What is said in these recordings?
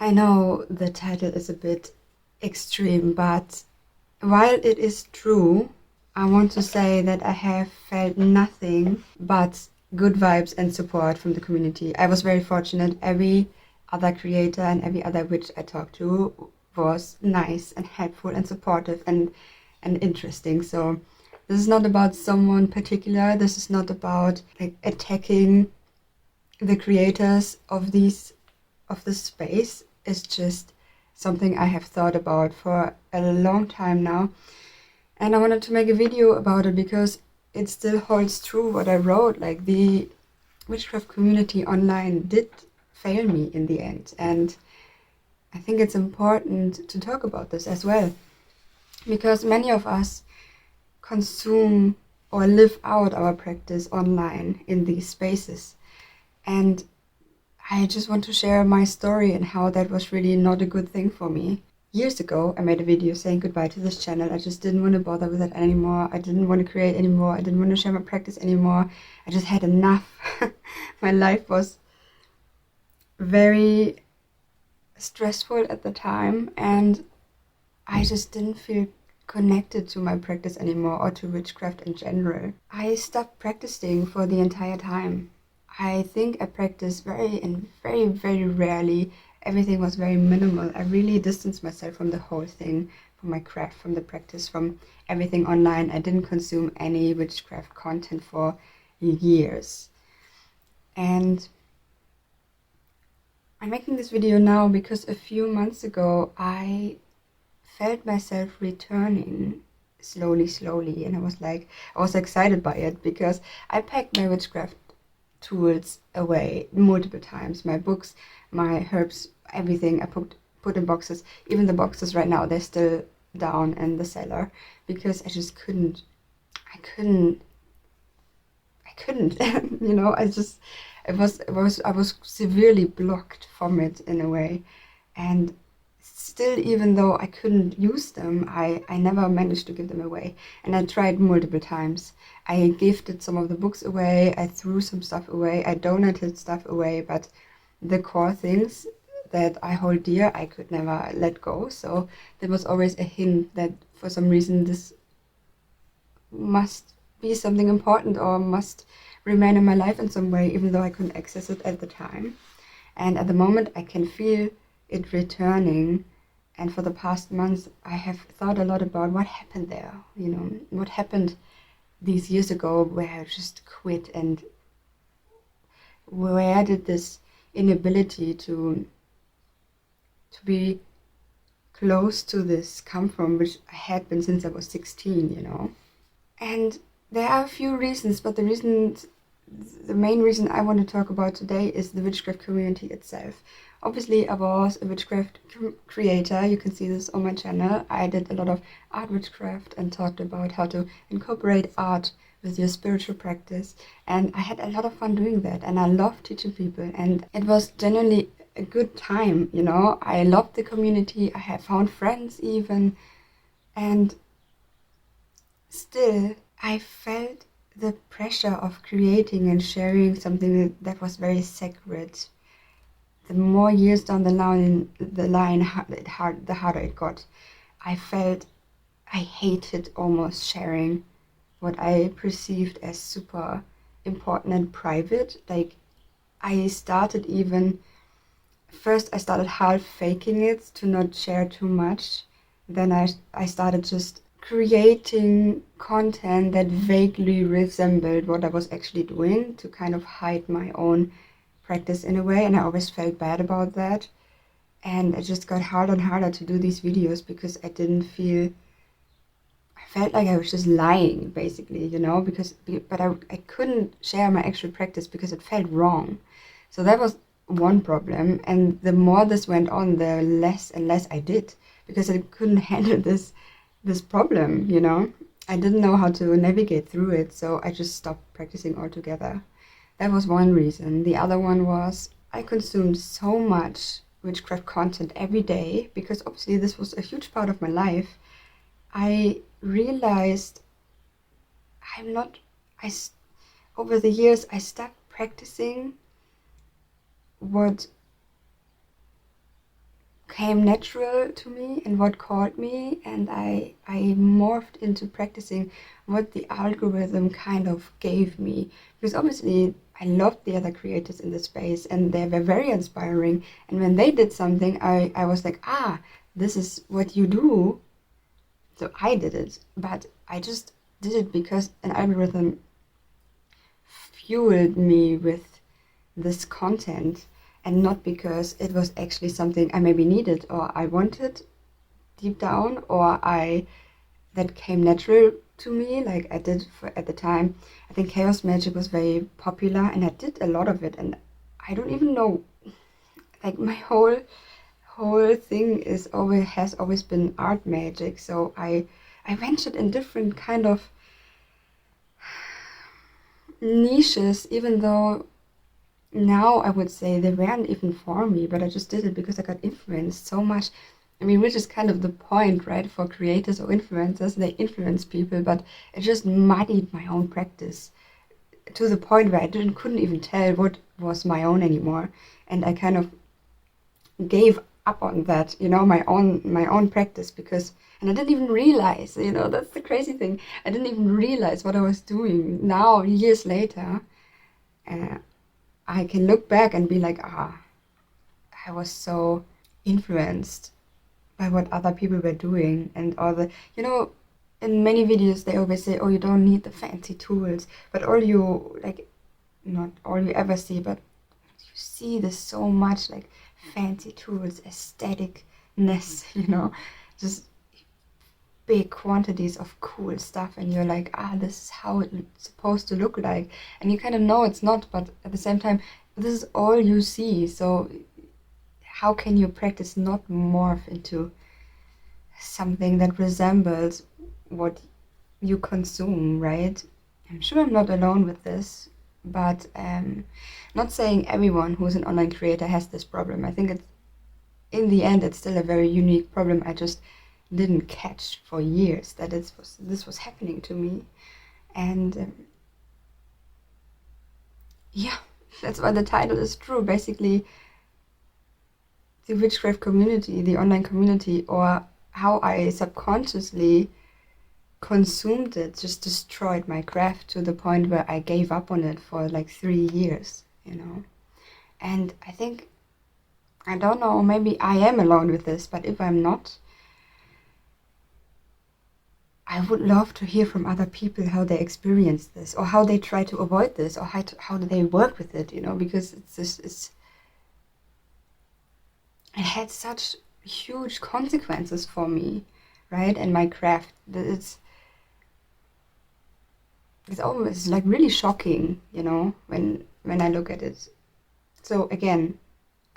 I know the title is a bit extreme, but while it is true, I want to say that I have felt nothing but good vibes and support from the community. I was very fortunate. Every other creator and every other witch I talked to was nice and helpful and supportive and interesting. So this is not about someone particular. This is not about like attacking the creators of this space. It's just something I have thought about for a long time now. And I wanted to make a video about it because it still holds true what I wrote. Like, the witchcraft community online did fail me in the end. And I think it's important to talk about this as well, because many of us consume or live out our practice online in these spaces. And I just want to share my story and how that was really not a good thing for me. Years ago, I made a video saying goodbye to this channel. I just didn't want to bother with it anymore. I didn't want to create anymore. I didn't want to share my practice anymore. I just had enough. My life was very stressful at the time, and I just didn't feel connected to my practice anymore, or to witchcraft in general. I stopped practicing for the entire time. I think I practiced very rarely. Everything was very minimal. I really distanced myself from the whole thing, from my craft, from the practice, from everything online. I didn't consume any witchcraft content for years. And I'm making this video now because a few months ago I felt myself returning slowly, and I was excited by it because I packed my witchcraft tools away multiple times. My books, my herbs, everything I put in boxes. Even the boxes right now, they're still down in the cellar because I just couldn't, you know. I was severely blocked from it in a way. And still, even though I couldn't use them, I never managed to give them away. And I tried multiple times. I gifted some of the books away, I threw some stuff away, I donated stuff away, but the core things that I hold dear, I could never let go. So there was always a hint that for some reason this must be something important or must remain in my life in some way, even though I couldn't access it at the time. And at the moment I can feel it returning. And for the past months I have thought a lot about what happened there, you know, what happened these years ago where I just quit, and where did this inability to be close to this come from, which I had been since I was 16, you know. And there are a few reasons, but the main reason I want to talk about today is the witchcraft community itself. Obviously, I was a witchcraft creator. You can see this on my channel. I did a lot of art witchcraft and talked about how to incorporate art with your spiritual practice. And I had a lot of fun doing that. And I love teaching people. And it was genuinely a good time, you know. I loved the community. I have found friends even. And still, I felt the pressure of creating and sharing something that was very sacred. The more years down the line, the harder it got. I felt I hated almost sharing what I perceived as super important and private. Like, first I started half faking it to not share too much. Then I started just creating content that vaguely resembled what I was actually doing to kind of hide my own practice in a way, and I always felt bad about that. And it just got harder and harder to do these videos because I felt like I was just lying, basically, you know, but I couldn't share my actual practice because it felt wrong. So that was one problem, and the more this went on, the less and less I did, because I couldn't handle this problem, you know. I didn't know how to navigate through it, so I just stopped practicing altogether. That was one reason. The other one was I consumed so much witchcraft content every day, because obviously this was a huge part of my life. I realized over the years I stopped practicing what came natural to me and what called me, and I morphed into practicing what the algorithm kind of gave me, because obviously I loved the other creators in the space and they were very inspiring, and when they did something I was like, this is what you do, so I did it. But I just did it because an algorithm fueled me with this content, and not because it was actually something I maybe needed or I wanted deep down, or that came natural to me, like I did at the time. I think chaos magic was very popular and I did a lot of it, and I don't even know, like my whole thing has always been art magic. So I ventured in different kind of niches, even though now I would say they weren't even for me, but I just did it because I got influenced so much. I mean, which is kind of the point, right? For creators or influencers, they influence people, but it just muddied my own practice to the point where I couldn't even tell what was my own anymore. And I kind of gave up on that, my own practice, because, and I didn't even realize, that's the crazy thing. I didn't even realize what I was doing. Now, years later, I can look back and be like, I was so influenced by what other people were doing, and all the, in many videos they always say, oh, you don't need the fancy tools, but not all you ever see, but you see this so much, like fancy tools, aestheticness, just big quantities of cool stuff, and you're like, this is how it's supposed to look like, and you kind of know it's not, but at the same time this is all you see. So how can your practice not morph into something that resembles what you consume, right? I'm sure I'm not alone with this, but not saying everyone who's an online creator has this problem. I think in the end it's still a very unique problem. I just didn't catch for years that this was happening to me, and that's why the title is true. Basically, the witchcraft community, the online community, or how I subconsciously consumed it, just destroyed my craft to the point where I gave up on it for like 3 years, And I think, I don't know, maybe I am alone with this, but if I'm not, I would love to hear from other people how they experience this, or how they try to avoid this, or how do they work with it, because it had such huge consequences for me, right? And my craft, it's always like really shocking, when I look at it. So again,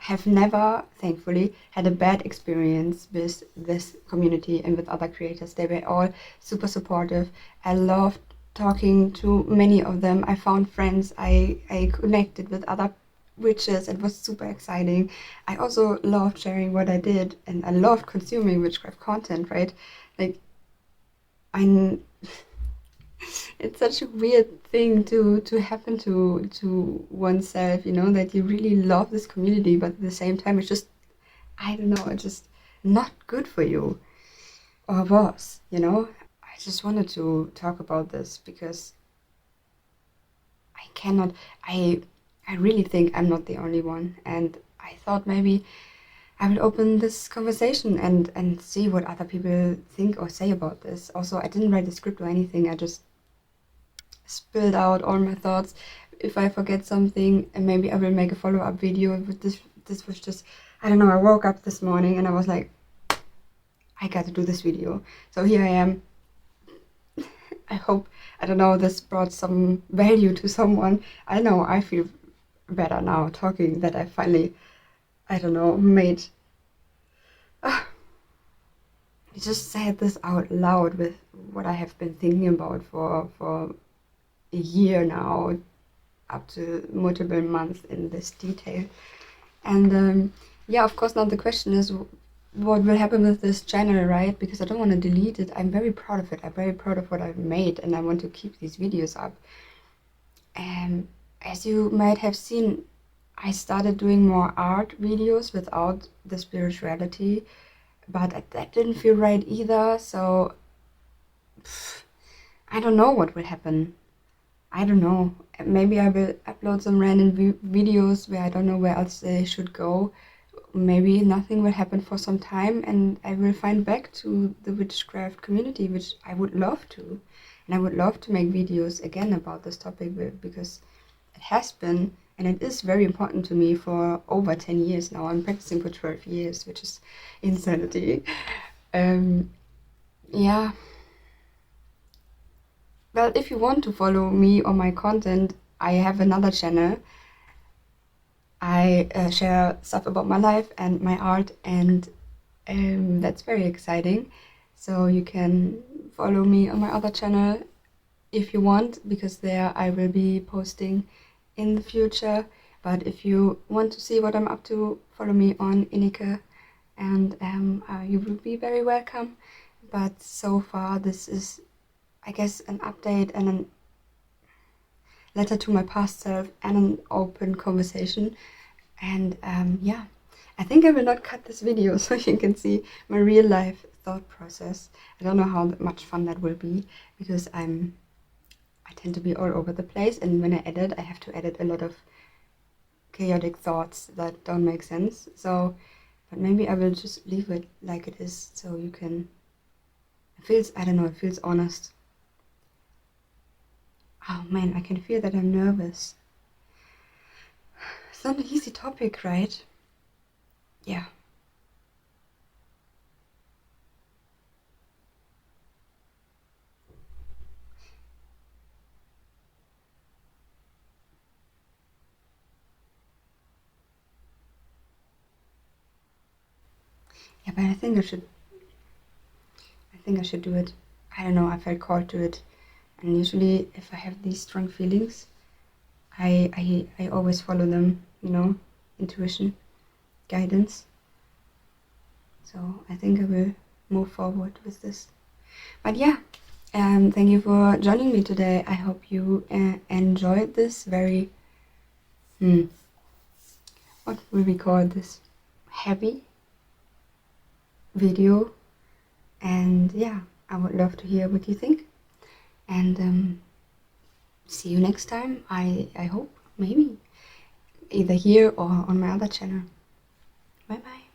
have never, thankfully, had a bad experience with this community and with other creators. They were all super supportive. I loved talking to many of them. I found friends. I connected with other witches. It was super exciting. I also loved sharing what I did, and I loved consuming witchcraft content, right? Like, it's such a weird thing to happen to oneself, that you really love this community, but at the same time it's just, I don't know, it's just not good for you, or was, I just wanted to talk about this because I really think I'm not the only one, and I thought maybe I will open this conversation and see what other people think or say about this. Also, I didn't write a script or anything. I just spilled out all my thoughts. If I forget something, and maybe I will make a follow-up video. But this was just, I don't know, I woke up this morning and I was like, I got to do this video. So here I am. I hope, I don't know, this brought some value to someone. I know I feel better now talking, that I finally, I don't know, made, I just said this out loud with what I have been thinking about for a year now, up to multiple months in this detail. And of course, now the question is, what will happen with this channel, right? Because I don't want to delete it. I'm very proud of it. I'm very proud of what I've made, and I want to keep these videos up. And as you might have seen, I started doing more art videos without the spirituality, but that didn't feel right either. So I don't know what will happen. I don't know. Maybe I will upload some random videos where I don't know where else they should go. Maybe nothing will happen for some time and I will find back to the witchcraft community, which I would love to. And I would love to make videos again about this topic because it has been and it is very important to me for over 10 years now. I'm practicing for 12 years, which is insanity. Yeah. Well, if you want to follow me or my content, I have another channel. I share stuff about my life and my art, and that's very exciting. So you can follow me on my other channel if you want, because there I will be posting in the future. But if you want to see what I'm up to, follow me on Inike, and you will be very welcome. But so far, this is, I guess, an update and a letter to my past self and an open conversation. And yeah, I think I will not cut this video so you can see my real life thought process. I don't know how much fun that will be because I tend to be all over the place, and when I edit, I have to edit a lot of chaotic thoughts that don't make sense. So, but maybe I will just leave it like it is so you can, it feels, I don't know, it feels honest. Oh man, I can feel that I'm nervous. It's not an easy topic, right? Yeah. Yeah, but I think I should do it. I don't know, I felt called to it. And usually if I have these strong feelings, I always follow them, you know, intuition, guidance. So I think I will move forward with this. But yeah, thank you for joining me today. I hope you enjoyed this very, what will we call this? Heavy video. And yeah, I would love to hear what you think. And see you next time. I hope, maybe, either here or on my other channel. Bye bye.